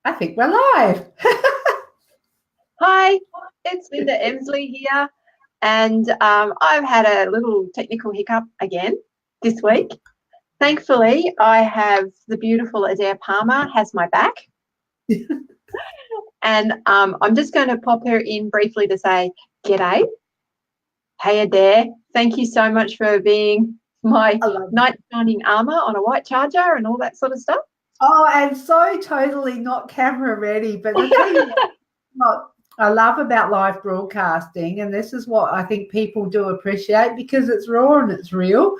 I think we're live. Hi, it's Linda Emsley here, and I've had a little technical hiccup again this week. Thankfully, I have the beautiful Adair Palmer has my back, and I'm just going to pop her in briefly to say, "G'day, hey Adair, thank you so much for being my knight in shining armour on a white charger and all that sort of stuff." Oh, and so totally not camera ready, but the thing what I love about live broadcasting, and this is what I think people do appreciate because it's raw and it's real.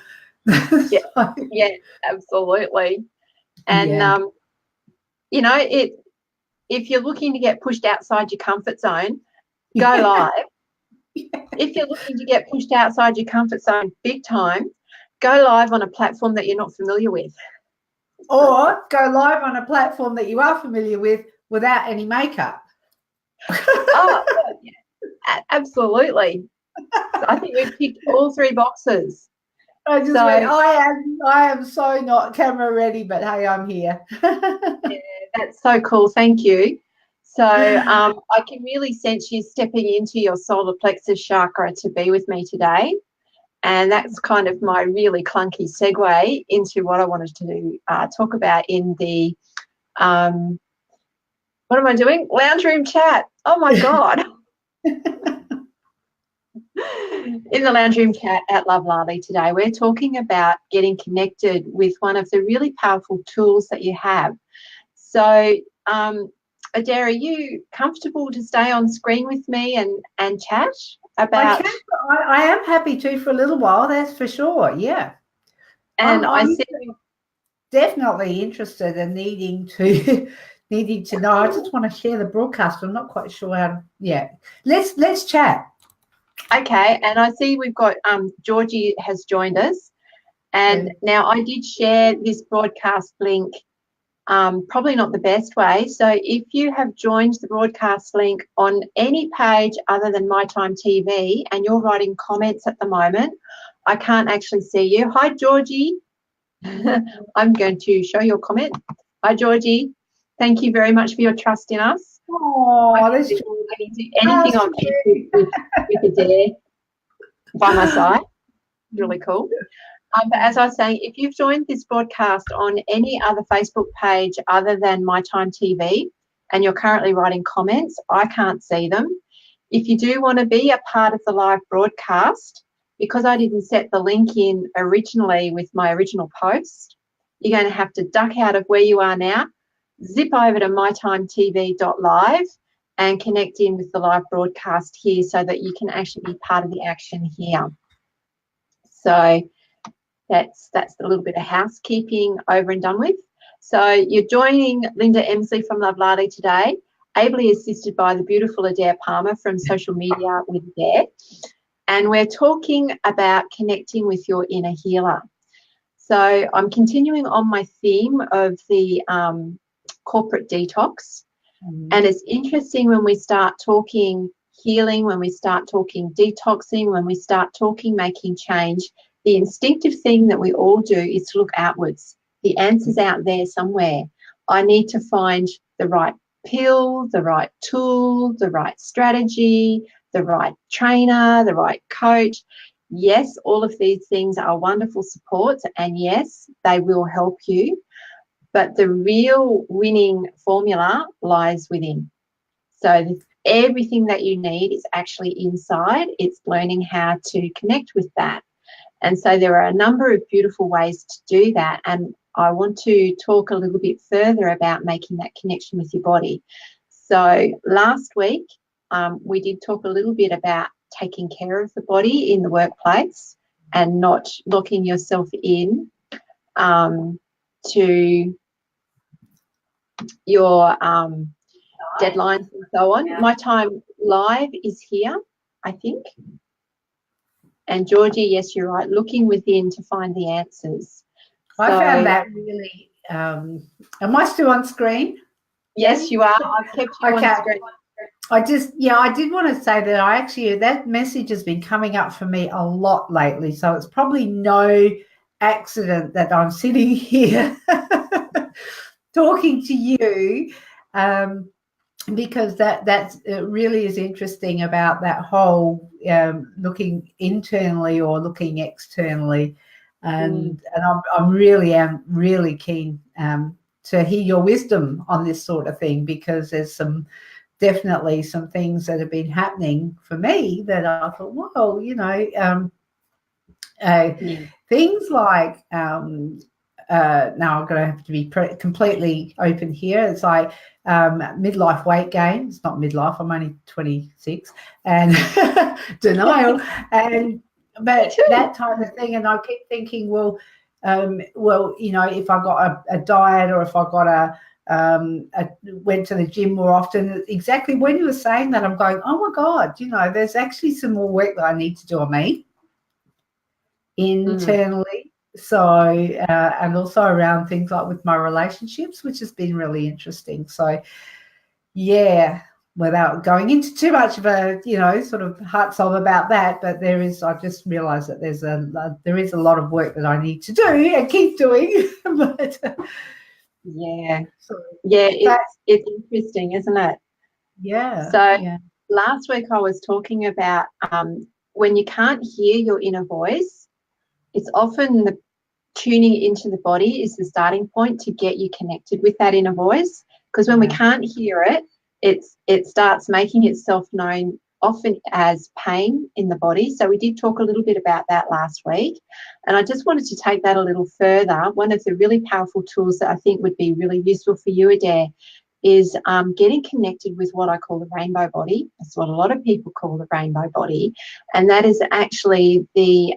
Yeah, yeah, absolutely. And you know, if you're looking to get pushed outside your comfort zone, go live. If you're looking to get pushed outside your comfort zone big time, go live on a platform that you're not familiar with. Or go live on a platform that you are familiar with without any makeup. Oh, yeah, absolutely. So I think we've ticked all three boxes. I just went, I am so not camera ready, but hey, I'm here. Yeah, that's so cool. Thank you. So I can really sense you stepping into your solar plexus chakra to be with me today. And that's kind of my really clunky segue into what I wanted to talk about in the, what am I doing? Lounge room chat. Oh, my God. In the lounge room chat at Lovlali today, we're talking about getting connected with one of the really powerful tools that you have. So, Adair, are you comfortable to stay on screen with me and chat about? I am happy to for a little while, that's for sure, yeah. And I'm definitely interested in needing to know. I just want to share the broadcast. I'm not quite sure how to, let's chat. Okay, and I see we've got Georgie has joined us, and now I did share this broadcast link, probably not the best way. So if you have joined the broadcast link on any page other than My Time TV and you're writing comments at the moment, I can't actually see you. Hi, Georgie. I'm going to show your comment. Hi, Georgie. Thank you very much for your trust in us. Oh, I can do anything on YouTube with Adair by my side. Really cool. But as I was saying, if you've joined this broadcast on any other Facebook page other than My Time TV and you're currently writing comments, I can't see them. If you do want to be a part of the live broadcast, because I didn't set the link in originally with my original post, you're going to have to duck out of where you are now, zip over to mytimetv.live and connect in with the live broadcast here so that you can actually be part of the action here. So that's a little bit of housekeeping over and done with. So you're joining Linda Emsley from Lovlali today, ably assisted by the beautiful Adair Palmer from Social Media with Adair. And we're talking about connecting with your inner healer. So I'm continuing on my theme of the corporate detox. And it's interesting when we start talking healing, when we start talking detoxing, when we start talking making change, the instinctive thing that we all do is to look outwards. The answer's out there somewhere. I need to find the right pill, the right tool, the right strategy, the right trainer, the right coach. Yes, all of these things are wonderful supports, and yes, they will help you. But the real winning formula lies within. So everything that you need is actually inside. It's learning how to connect with that. And so there are a number of beautiful ways to do that. And I want to talk a little bit further about making that connection with your body. So last week, we did talk a little bit about taking care of the body in the workplace and not locking yourself in to your deadlines and so on. My Time Live is here, I think. And Georgie, yes, you're right, looking within to find the answers. I found that really, am I still on screen? Yes, you are. I've kept you on screen. I did want to say that that message has been coming up for me a lot lately. So it's probably no accident that I'm sitting here talking to you because that's it really is interesting about that whole looking internally or looking externally, and I'm really keen to hear your wisdom on this sort of thing, because there's definitely some things that have been happening for me that I thought, well, things like now I'm going to have to be completely open here. It's like midlife weight gain. It's not midlife. I'm only 26, and denial, but that type of thing. And I keep thinking, well, if I got a diet, or if I got went to the gym more often. Exactly when you were saying that, I'm going, oh my God, there's actually some more work that I need to do on me internally. So, and also around things like with my relationships, which has been really interesting. So, yeah, without going into too much of a, sort of heart sob about that, but I just realized that there is a lot of work that I need to do and keep doing. But it's interesting, isn't it? Yeah. So last week I was talking about when you can't hear your inner voice, it's often the tuning into the body is the starting point to get you connected with that inner voice. Because when we can't hear it, it starts making itself known often as pain in the body. So we did talk a little bit about that last week. And I just wanted to take that a little further. One of the really powerful tools that I think would be really useful for you, Adair, is getting connected with what I call the rainbow body. That's what a lot of people call the rainbow body. And that is actually the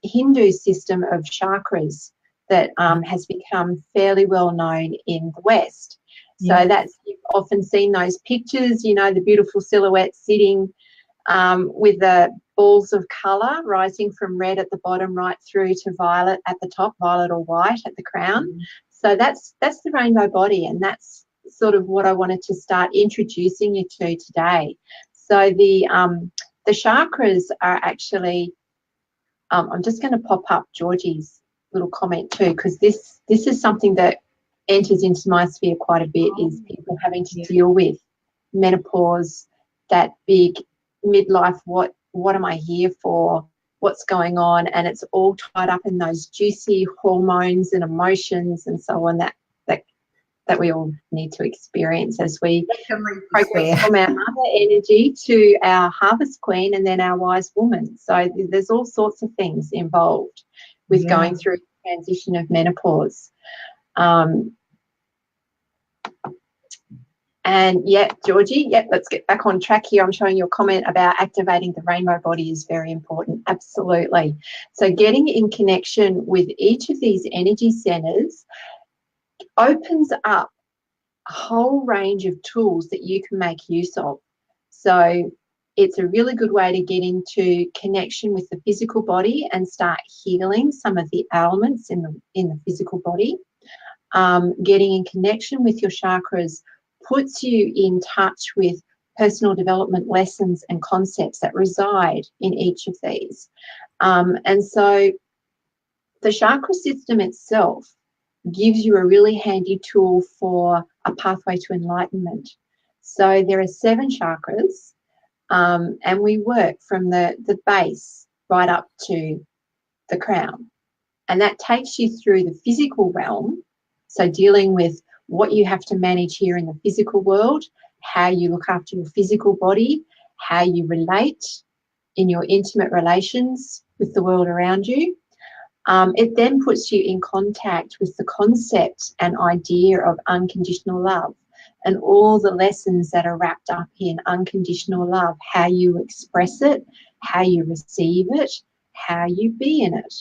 Hindu system of chakras that has become fairly well known in the West. So you've often seen those pictures, the beautiful silhouette sitting with the balls of colour rising from red at the bottom right through to violet at the top, violet or white at the crown. So that's the rainbow body, and that's sort of what I wanted to start introducing you to today. So the chakras are actually, I'm just going to pop up Georgie's little comment too, because this is something that enters into my sphere quite a bit, is people having to deal with menopause, that big midlife, what am I here for, what's going on, and it's all tied up in those juicy hormones and emotions and so on that we all need to experience as we progress from our mother energy to our harvest queen and then our wise woman. So there's all sorts of things involved with going through the transition of menopause. And Georgie, let's get back on track here. I'm showing your comment about activating the rainbow body is very important. Absolutely. So getting in connection with each of these energy centers opens up a whole range of tools that you can make use of. So it's a really good way to get into connection with the physical body and start healing some of the ailments in the physical body. Getting in connection with your chakras puts you in touch with personal development lessons and concepts that reside in each of these. And so the chakra system itself gives you a really handy tool for a pathway to enlightenment. So there are 7 chakras, and we work from the base right up to the crown. And that takes you through the physical realm, so dealing with what you have to manage here in the physical world, how you look after your physical body, how you relate in your intimate relations with the world around you. It then puts you in contact with the concept and idea of unconditional love and all the lessons that are wrapped up in unconditional love, how you express it, how you receive it, how you be in it.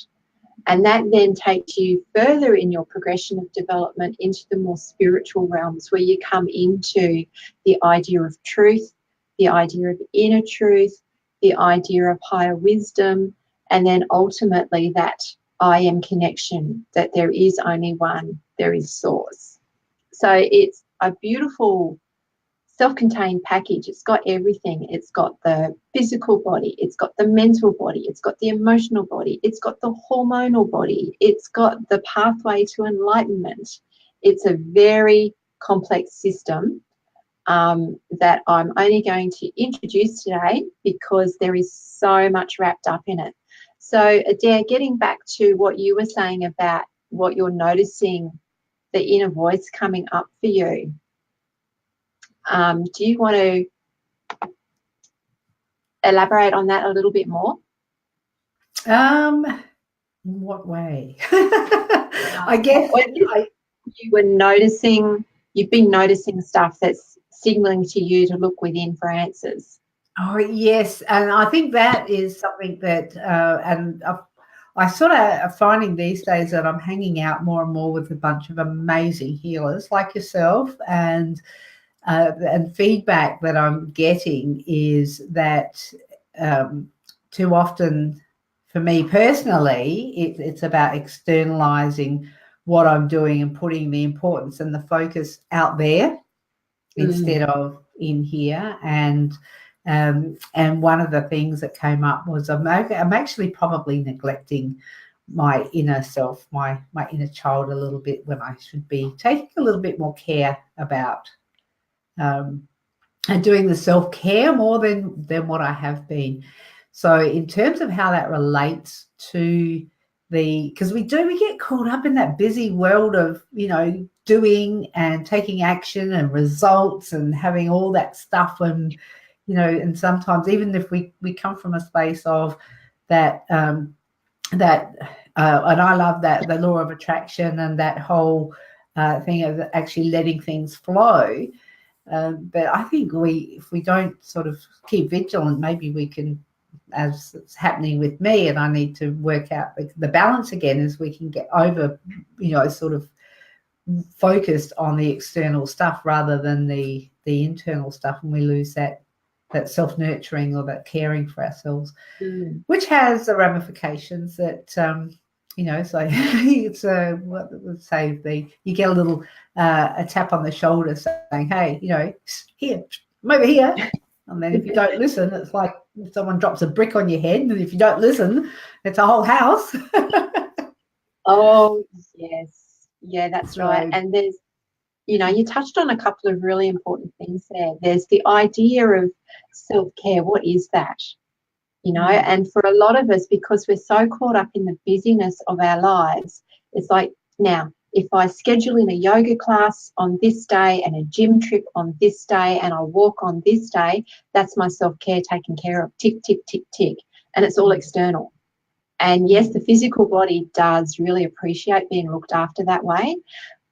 And that then takes you further in your progression of development into the more spiritual realms, where you come into the idea of truth, the idea of inner truth, the idea of higher wisdom, and then ultimately that I am connection, that there is only one, there is source. So it's a beautiful self-contained package. It's got everything. It's got the physical body, it's got the mental body, it's got the emotional body, it's got the hormonal body, it's got the pathway to enlightenment. It's a very complex system that I'm only going to introduce today because there is so much wrapped up in it. So, Adair, getting back to what you were saying about what you're noticing, the inner voice coming up for you, do you want to elaborate on that a little bit more? In what way? I guess you were noticing, you've been noticing stuff that's signaling to you to look within for answers. Oh, yes. And I think that is something that, I sort of am finding these days that I'm hanging out more and more with a bunch of amazing healers like yourself, and feedback that I'm getting is that too often, for me personally, it's about externalizing what I'm doing and putting the importance and the focus out there instead of in here. And one of the things that came up was I'm actually probably neglecting my inner self, my inner child a little bit, when I should be taking a little bit more care about and doing the self-care more than what I have been. So in terms of how that relates to because we get caught up in that busy world of, doing and taking action and results and having all that stuff, and and sometimes even if we come from a space of that and I love that, the law of attraction and that whole thing of actually letting things flow. But I think if we don't sort of keep vigilant, maybe we can, as it's happening with me, and I need to work out the balance again, as we can get over, sort of focused on the external stuff rather than the internal stuff, and we lose that self-nurturing or that caring for ourselves, which has the ramifications that so it's what would say you get a little a tap on the shoulder saying, hey, here, I'm over here. And then if you don't listen, it's like if someone drops a brick on your head, and if you don't listen, it's a whole house. Oh, yes. Yeah, that's right. And there's, you touched on a couple of really important things there. There's the idea of self-care. What is that? And for a lot of us, because we're so caught up in the busyness of our lives, it's like, now, if I schedule in a yoga class on this day and a gym trip on this day and I walk on this day, that's my self-care taken care of. Tick, tick, tick, tick. And it's all external. And yes, the physical body does really appreciate being looked after that way.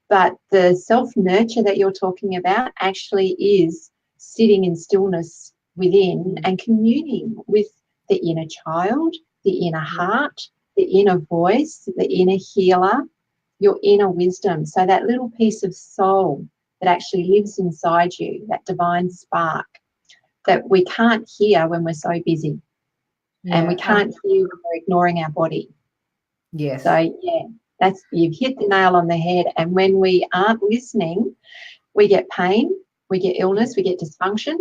But the self-nurture that you're talking about actually is sitting in stillness within and communing with the inner child, the inner heart, the inner voice, the inner healer, your inner wisdom. So that little piece of soul that actually lives inside you, that divine spark that we can't hear when we're so busy. Yeah. And we can't hear when we're ignoring our body. Yes. So, yeah, you've hit the nail on the head. And when we aren't listening, we get pain, we get illness, we get dysfunction,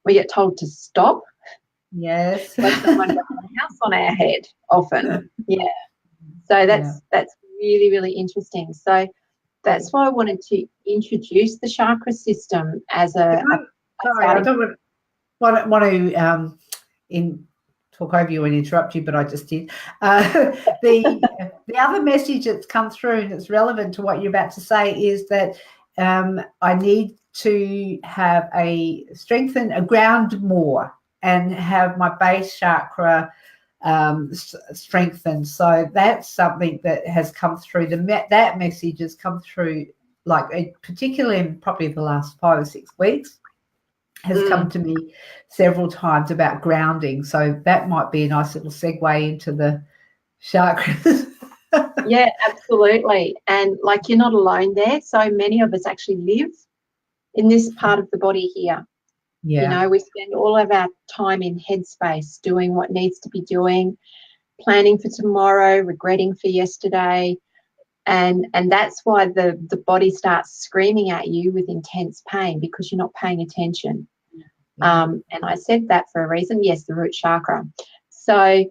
we get told to stop. Yes. Like someone got a house on our head often. Yeah. So that's really, really interesting. So that's why I wanted to introduce the chakra system as I don't want to talk over you and interrupt you, but I just did. The other message that's come through and it's relevant to what you're about to say is that I need to have a ground more and have my base chakra strengthened. So that's something that has come through. That message has come through, particularly in probably the last 5 or 6 weeks, has come to me several times about grounding. So that might be a nice little segue into the chakras. Yeah, absolutely. And you're not alone there. So many of us actually live in this part of the body here. Yeah. We spend all of our time in headspace doing what needs to be doing, planning for tomorrow, regretting for yesterday. And that's why the body starts screaming at you with intense pain, because you're not paying attention. And I said that for a reason. Yes, the root chakra. So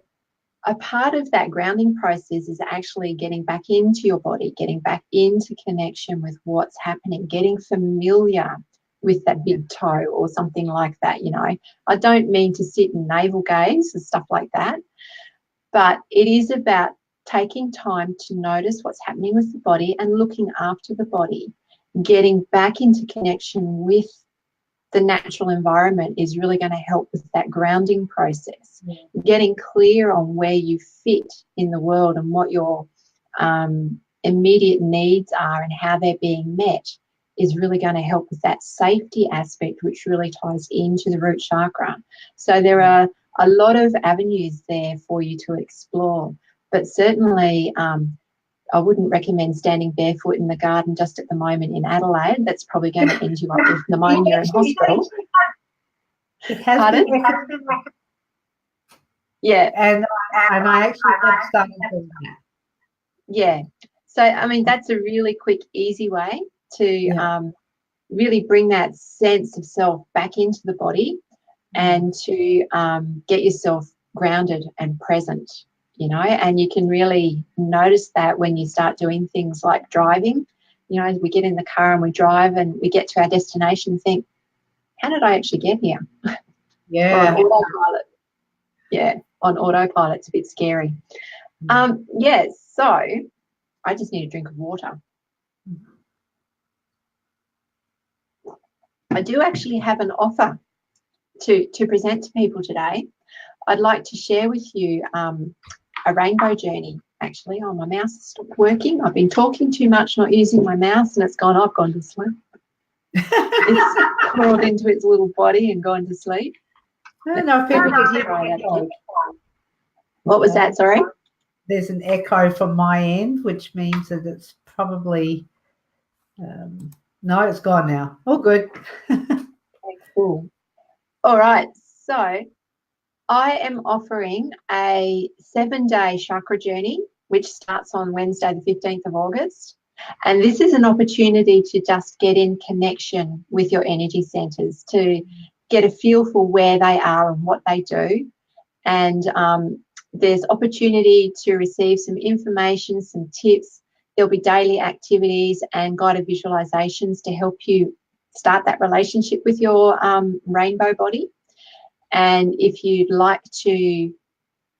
a part of that grounding process is actually getting back into your body, getting back into connection with what's happening, getting familiar with that big toe or something like that, you know. I don't mean to sit and navel gaze and stuff like that, but it is about taking time to notice what's happening with the body and looking after the body. Getting back into connection with the natural environment is really going to help with that grounding process. Getting clear on where you fit in the world and what your immediate needs are and how they're being met is really going to help with that safety aspect, which really ties into the root chakra. So there are a lot of avenues there for you to explore, but certainly I wouldn't recommend standing barefoot in the garden just at the moment in Adelaide. That's probably going to end you up with pneumonia in hospital. It has been recommended. Yeah. And I actually have started doing that. Yeah. So, I mean, that's a really quick, easy way to really bring that sense of self back into the body and to get yourself grounded and present, you know, and you can really notice that when you start doing things like driving. You know, we get in the car and we drive and we get to our destination and think, how did I actually get here? Yeah. On autopilot. Yeah, on autopilot. It's a bit scary. So I just need a drink of water. I do actually have an offer to present to people today. I'd like to share with you a rainbow journey. Actually, my mouse has stopped working. I've been talking too much, not using my mouse, and I've gone to sleep. It's crawled into its little body and gone to sleep. No, people get that. What was that? Sorry? There's an echo from my end, which means that it's probably no, it's gone now. All good. Cool. All right. So I am offering a 7-day chakra journey, which starts on Wednesday, the 15th of August. And this is an opportunity to just get in connection with your energy centers, to get a feel for where they are and what they do. And there's opportunity to receive some information, some tips. There'll be daily activities and guided visualizations to help you start that relationship with your rainbow body. And if you'd like to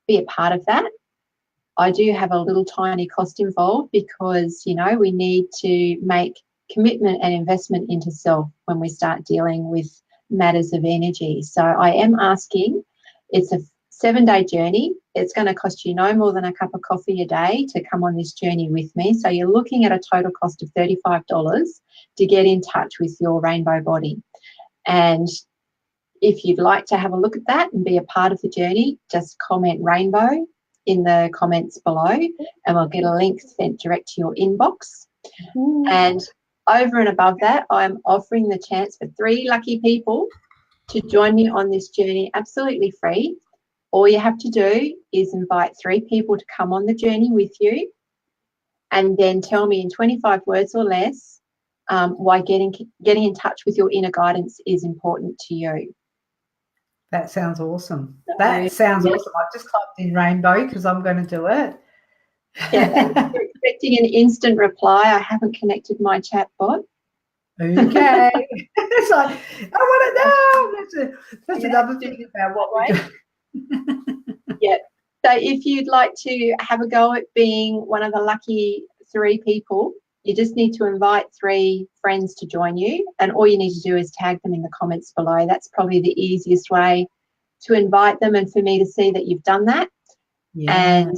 be a part of that, I do have a little tiny cost involved because, you know, we need to make commitment and investment into self when we start dealing with matters of energy. So I am asking, it's a 7-day journey. It's going to cost you no more than a cup of coffee a day to come on this journey with me. So you're looking at a total cost of $35 to get in touch with your rainbow body. And if you'd like to have a look at that and be a part of the journey, just comment rainbow in the comments below and we'll get a link sent direct to your inbox. And over and above that, I'm offering the chance for 3 lucky people to join me on this journey absolutely free. All you have to do is invite 3 people to come on the journey with you and then tell me in 25 words or less why getting in touch with your inner guidance is important to you. That sounds awesome. That sounds awesome. I just typed in rainbow because I'm going to do it. Yeah, if you're expecting an instant reply, I haven't connected my chat bot. Okay. It's like, I want to know. That's another thing about what we do. Yeah. So if you'd like to have a go at being one of the lucky 3 people, you just need to invite 3 friends to join you, and all you need to do is tag them in the comments below. That's probably the easiest way to invite them and for me to see that you've done that. Yeah. And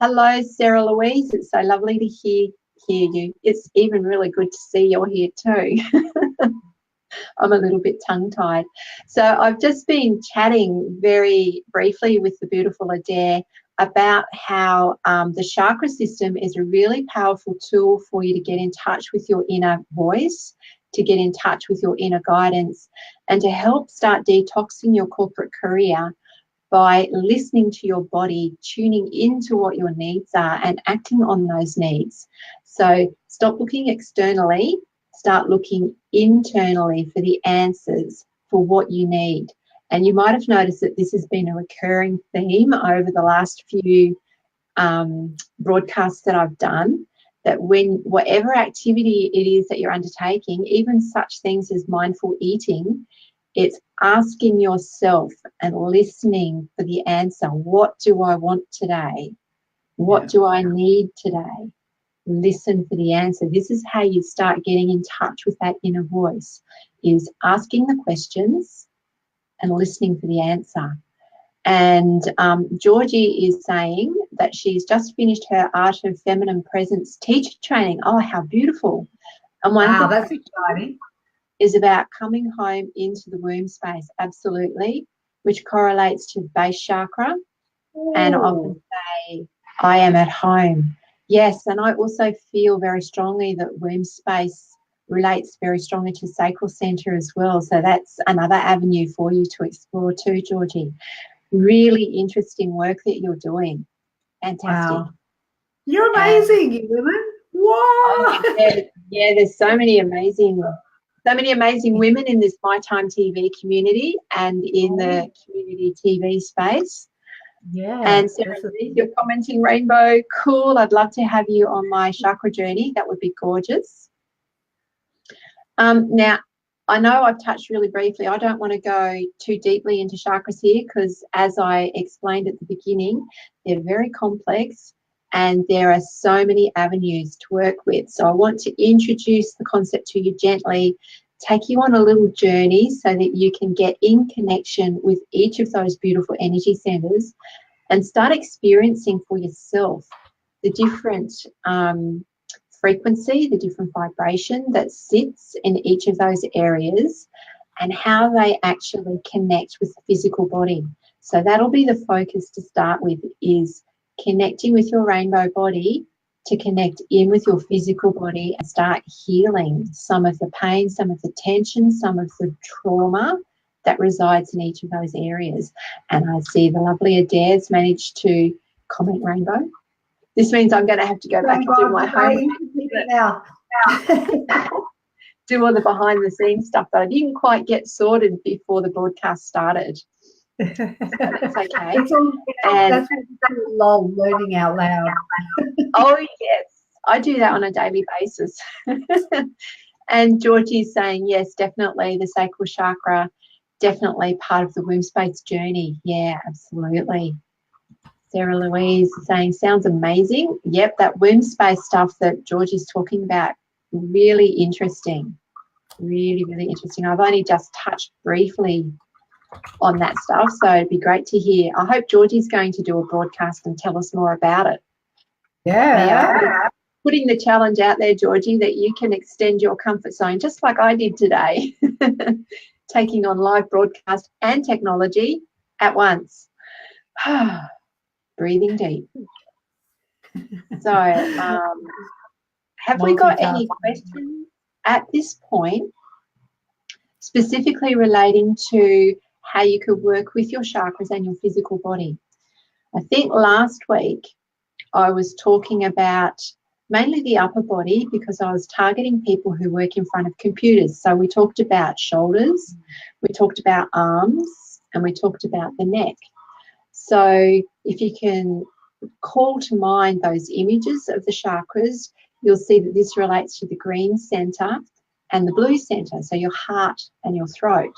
hello, Sarah Louise. It's so lovely to hear you. It's even really good to see you're here too. I'm a little bit tongue-tied. So I've just been chatting very briefly with the beautiful Adair about how the chakra system is a really powerful tool for you to get in touch with your inner voice, to get in touch with your inner guidance, and to help start detoxing your corporate career by listening to your body, tuning into what your needs are and acting on those needs. So stop looking externally, start looking internally for the answers for what you need. And you might have noticed that this has been a recurring theme over the last few broadcasts that I've done. that when whatever activity it is that you're undertaking, even such things as mindful eating, it's asking yourself and listening for the answer. What do I want today? What do I need today? Listen for the answer. This is how you start getting in touch with that inner voice, is asking the questions and listening for the answer. And Georgie is saying that she's just finished her Art of Feminine Presence teacher training. Oh, how beautiful. And wow, that's exciting. Is about coming home into the womb space, absolutely, which correlates to the base chakra. Ooh. And I often say, I am at home. Yes, and I also feel very strongly that womb space relates very strongly to sacral center as well. So that's another avenue for you to explore too, Georgie. Really interesting work that you're doing. Fantastic. Wow. You're amazing, you women. Wow. Oh, yeah, there's so many amazing women in this My Time TV community and in the community TV space. Yeah. And Sarah, you're commenting, Rainbow, cool. I'd love to have you on my chakra journey. That would be gorgeous. Now, I know I've touched really briefly. I don't want to go too deeply into chakras here because, as I explained at the beginning, they're very complex and there are so many avenues to work with. So I want to introduce the concept to you gently, take you on a little journey so that you can get in connection with each of those beautiful energy centers and start experiencing for yourself the different frequency, the different vibration that sits in each of those areas and how they actually connect with the physical body. So that'll be the focus to start with, is connecting with your rainbow body to connect in with your physical body and start healing some of the pain, some of the tension, some of the trauma that resides in each of those areas. And I see the lovely Adair's managed to comment, Rainbow. This means I'm going to have to go back and do my homework now. Do all the behind the scenes stuff that I didn't quite get sorted before the broadcast started. So that's okay. That's long learning out loud. Oh, yes. I do that on a daily basis. And Georgie's saying, yes, definitely the sacral chakra, definitely part of the womb space journey. Yeah, absolutely. Sarah Louise is saying, sounds amazing. Yep, that womb space stuff that Georgie's talking about, really interesting. Really, really interesting. I've only just touched briefly on that stuff, so it'd be great to hear. I hope Georgie's going to do a broadcast and tell us more about it. Yeah. Putting the challenge out there, Georgie, that you can extend your comfort zone just like I did today, taking on live broadcast and technology at once. Breathing deep. So have we got any questions at this point specifically relating to how you could work with your chakras and your physical body? I think last week I was talking about mainly the upper body because I was targeting people who work in front of computers. So we talked about shoulders, we talked about arms, and we talked about the neck. So if you can call to mind those images of the chakras, you'll see that this relates to the green center and the blue center, so your heart and your throat.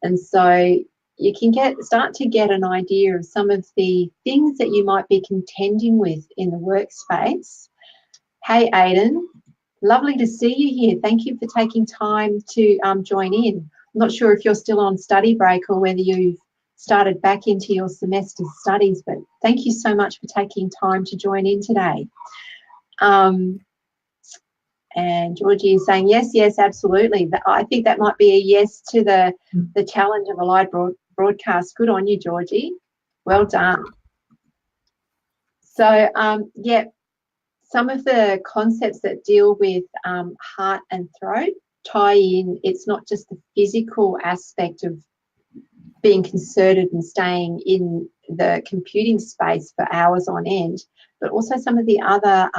And so you can start to get an idea of some of the things that you might be contending with in the workspace. Hey, Aidan, lovely to see you here. Thank you for taking time to join in. I'm not sure if you're still on study break or whether you've started back into your semester's studies, but thank you so much for taking time to join in today. And Georgie is saying, yes, absolutely. I think that might be a yes to the challenge of a live broadcast. Good on you, Georgie. Well done. So, some of the concepts that deal with heart and throat tie in. It's not just the physical aspect of being concerted and staying in the computing space for hours on end, but also some of the other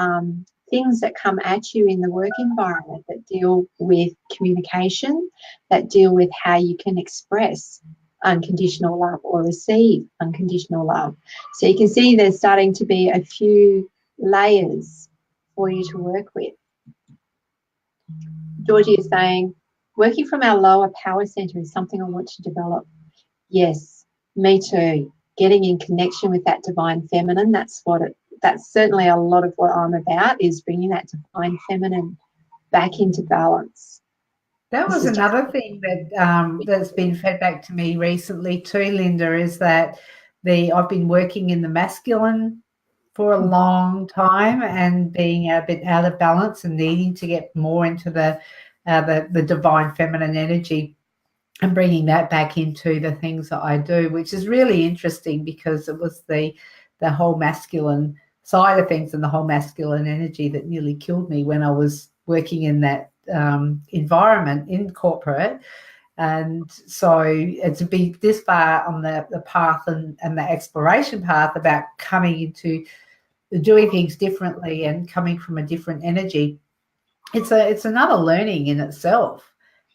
things that come at you in the work environment that deal with communication, that deal with how you can express unconditional love or receive unconditional love. So you can see there's starting to be a few layers for you to work with. Georgie is saying, working from our lower power center is something I want to develop. Yes, me too. Getting in connection with that divine feminine, that's certainly a lot of what I'm about, is bringing that divine feminine back into balance. That was another thing that that's been fed back to me recently too, Linda, is that I've been working in the masculine for a long time and being a bit out of balance and needing to get more into the divine feminine energy and bringing that back into the things that I do, which is really interesting because it was the whole masculine side of things and the whole masculine energy that nearly killed me when I was working in that environment in corporate. And so to be this far on the path and the exploration path about coming into doing things differently and coming from a different energy, it's another learning in itself.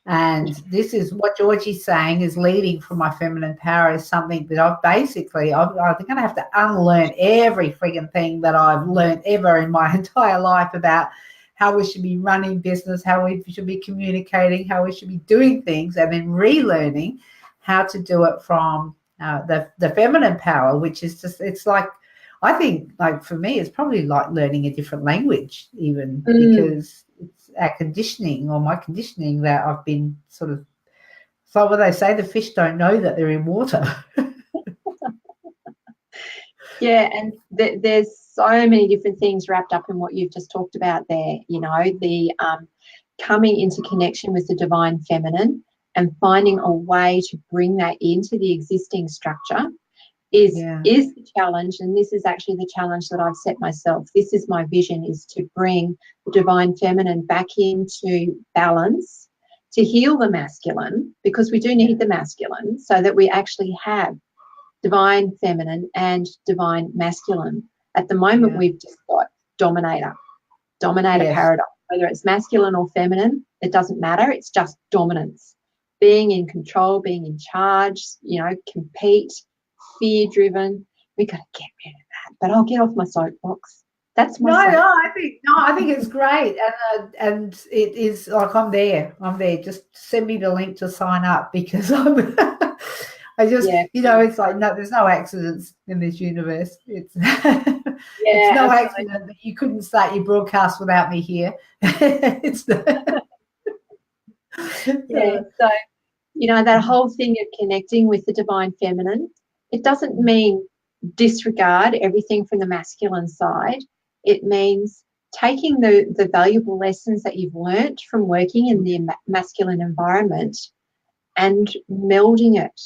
And this is what Georgie's saying, is leading from my feminine power, is something that I'm going to have to unlearn every frigging thing that I've learned ever in my entire life about how we should be running business, how we should be communicating, how we should be doing things, and then relearning how to do it from the feminine power, which is just, it's like, I think, like for me, it's probably like learning a different language even, because it's our conditioning, or my conditioning, that I've been sort of, so what they say, the fish don't know that they're in water. Yeah, and there's so many different things wrapped up in what you've just talked about there. You know, the coming into connection with the divine feminine and finding a way to bring that into the existing structure is the challenge. And this is actually the challenge that I've set myself. This is my vision, is to bring the divine feminine back into balance, to heal the masculine, because we do need the masculine, so that we actually have divine feminine and divine masculine. At the moment, we've just got dominator paradigm. Whether it's masculine or feminine, it doesn't matter. It's just dominance, being in control, being in charge, you know, compete, fear-driven. We got to get rid of that. But I'll get off my soapbox. That's my I think it's great, and it is like I'm there. Just send me the link to sign up, because I just, you know, it's like, no, there's no accidents in this universe. It's it's no accident that you couldn't start your broadcast without me here. It's so, you know, that whole thing of connecting with the divine feminine, it doesn't mean disregard everything from the masculine side. It means taking the valuable lessons that you've learnt from working in the masculine environment and melding it.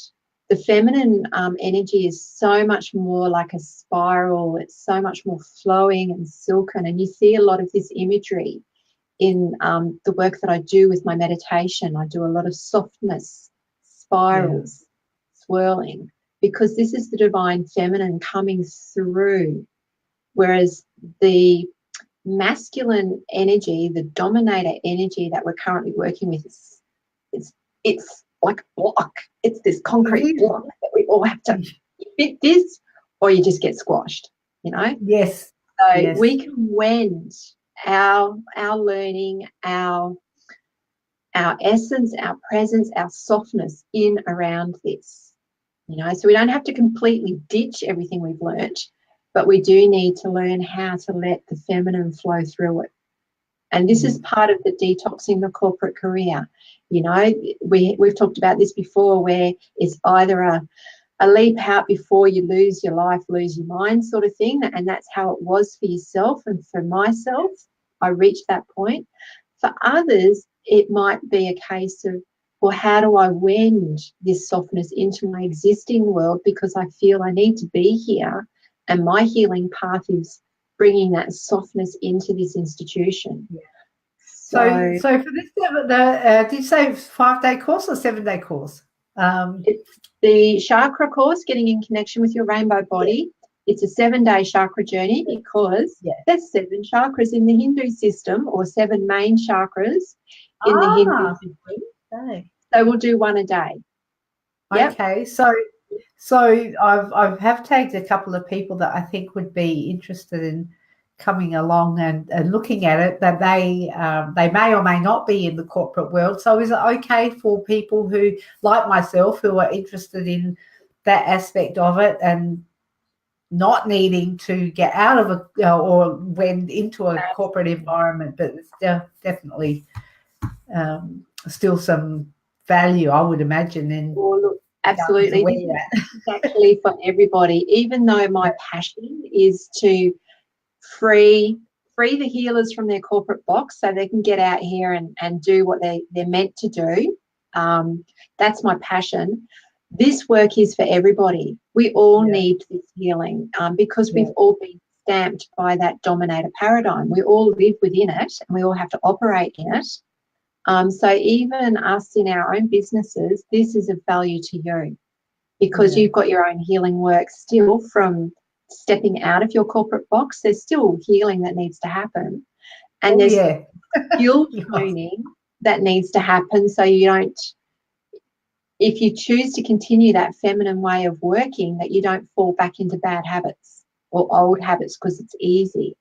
The feminine energy is so much more like a spiral. It's so much more flowing and silken. And you see a lot of this imagery in the work that I do with my meditation. I do a lot of softness, spirals, swirling, because this is the divine feminine coming through. Whereas the masculine energy, the dominator energy that we're currently working with, it's like a block. It's this concrete block that we all have to fit this, or you just get squashed, you know? Yes. So we can wend our learning, our essence, our presence, our softness in around this, you know? So we don't have to completely ditch everything we've learnt, but we do need to learn how to let the feminine flow through it. And this is part of the detoxing the corporate career. You know, we've talked about this before, where it's either a leap out before you lose your life, lose your mind sort of thing. And that's how it was for yourself. And for myself, I reached that point. For others, it might be a case of, well, how do I wend this softness into my existing world, because I feel I need to be here, and my healing path is bringing that softness into this institution. So for this, did you say 5-day course or 7-day course? It's the chakra course, getting in connection with your rainbow body. It's a 7-day chakra journey, because there's 7 chakras in the Hindu system, or 7 main chakras in the Hindu system. Okay. So we'll do one a day. Okay, so I have tagged a couple of people that I think would be interested in coming along and looking at it, that they may or may not be in the corporate world. So is it okay for people who, like myself, who are interested in that aspect of it and not needing to get out of or went into a corporate environment, but it's definitely still some value, I would imagine, in absolutely. This is actually for everybody, even though my passion is to free the healers from their corporate box so they can get out here and do what they're meant to do. That's my passion. This work is for everybody. We all need this healing because we've all been stamped by that dominator paradigm. We all live within it and we all have to operate in it. So even us in our own businesses, this is of value to you because you've got your own healing work still from stepping out of your corporate box. There's still healing that needs to happen. And there's skill training that needs to happen so you don't, if you choose to continue that feminine way of working, that you don't fall back into bad habits or old habits because it's easy.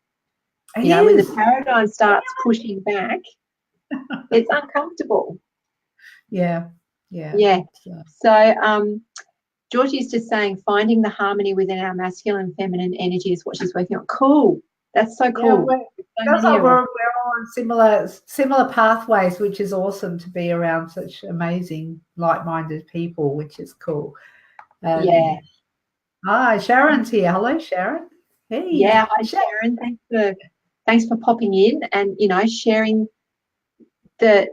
You know, when the paradigm starts pushing back, it's uncomfortable. Yeah. So Georgie's just saying finding the harmony within our masculine and feminine energy is what she's working on. Cool. That's so cool. That's like we're all on similar pathways, which is awesome to be around such amazing, like-minded people, which is cool. Hi, Sharon's here. Hello, Sharon. Hey. Yeah, hi, Sharon. Thanks for popping in and, you know, sharing the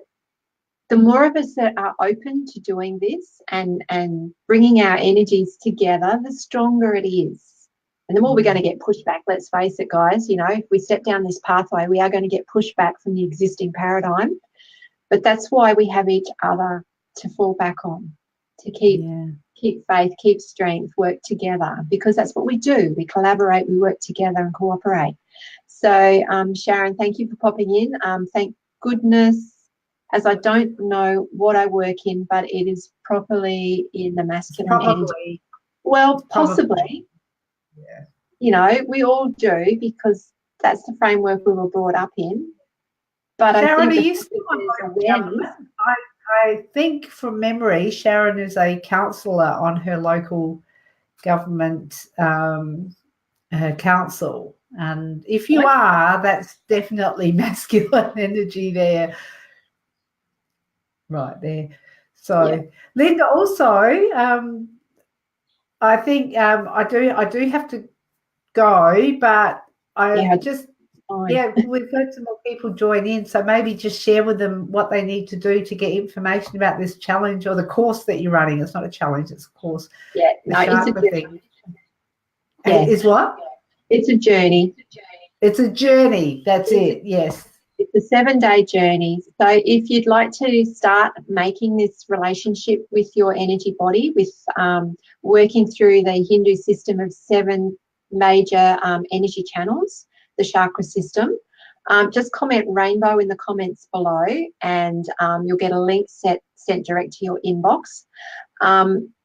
more of us that are open to doing this and bringing our energies together, the stronger it is. And the more we're going to get pushback, let's face it, guys, you know, if we step down this pathway, we are going to get pushback from the existing paradigm. But that's why we have each other to fall back on, to keep faith, keep strength, work together, because that's what we do. We collaborate, we work together and cooperate. So, Sharon, thank you for popping in. Thank goodness, as I don't know what I work in, but it is properly in the masculine energy. Well, possibly. Yeah. You know, we all do because that's the framework we were brought up in. But Sharon, I think are you still on government? I think from memory, Sharon is a councillor on her local government council. And if you are, that's definitely masculine energy there. Right there. So, Linda, also, I think I do have to go, but we've heard some more people join in, so maybe just share with them what they need to do to get information about this challenge or the course that you're running. It's not a challenge, it's a course. Yeah, no, it's a journey. Yeah. Is what? It's a journey. It's a journey. That's it. Yes. It's a 7-day journey. So if you'd like to start making this relationship with your energy body, with working through the Hindu system of 7 major energy channels, the chakra system, just comment rainbow in the comments below and you'll get a link sent direct to your inbox.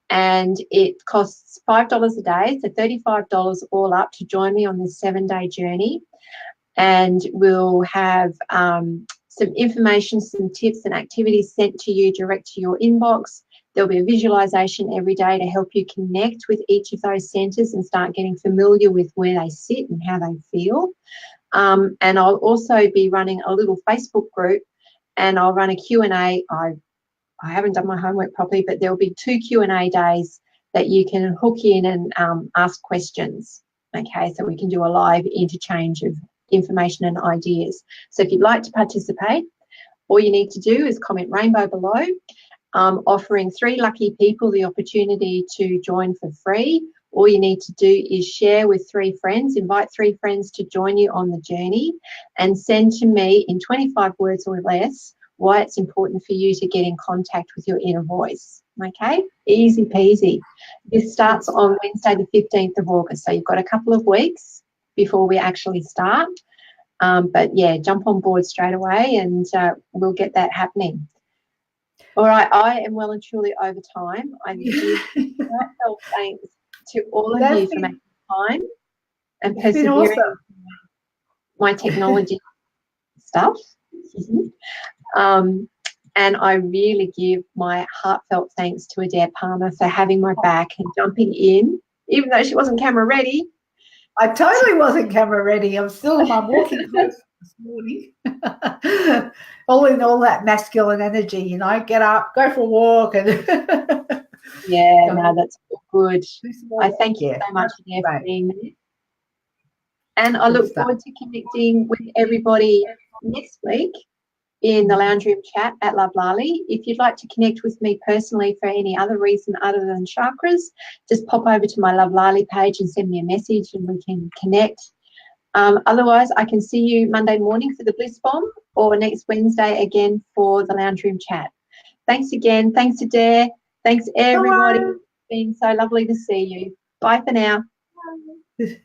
And it costs $5 a day, so $35 all up to join me on this 7-day journey. And we'll have some information, some tips and activities sent to you direct to your inbox. There'll be a visualization every day to help you connect with each of those centres and start getting familiar with where they sit and how they feel. And I'll also be running a little Facebook group and I'll run a Q&A. I haven't done my homework properly, but there'll be 2 Q&A days that you can hook in and ask questions. Okay, so we can do a live interchange of information and ideas. So if you'd like to participate, all you need to do is comment rainbow below, offering 3 lucky people the opportunity to join for free. All you need to do is share with 3 friends, invite 3 friends to join you on the journey and send to me in 25 words or less why it's important for you to get in contact with your inner voice. Okay, easy peasy. This starts on Wednesday the 15th of August, so you've got a couple of weeks before we actually start. But yeah, jump on board straight away and we'll get that happening. All right, I am well and truly over time. I give heartfelt thanks to all of you for making time and persevering. my technology stuff. And I really give my heartfelt thanks to Adair Palmer for having my back and jumping in, even though she wasn't camera ready. I totally wasn't camera ready. I'm still in my walking clothes this morning. All in all, that masculine energy, you know, get up, go for a walk. And yeah, no, that's good. I thank you so much, Adair, for being there. And I look forward to connecting with everybody next week in the lounge room chat at Lovlali. If you'd like to connect with me personally for any other reason other than chakras, just pop over to my Lovlali page and send me a message and we can connect. Otherwise, I can see you Monday morning for the Bliss Bomb or next Wednesday again for the lounge room chat. Thanks again. Thanks, Adair. Thanks, everybody. It's been so lovely to see you. Bye for now. Bye.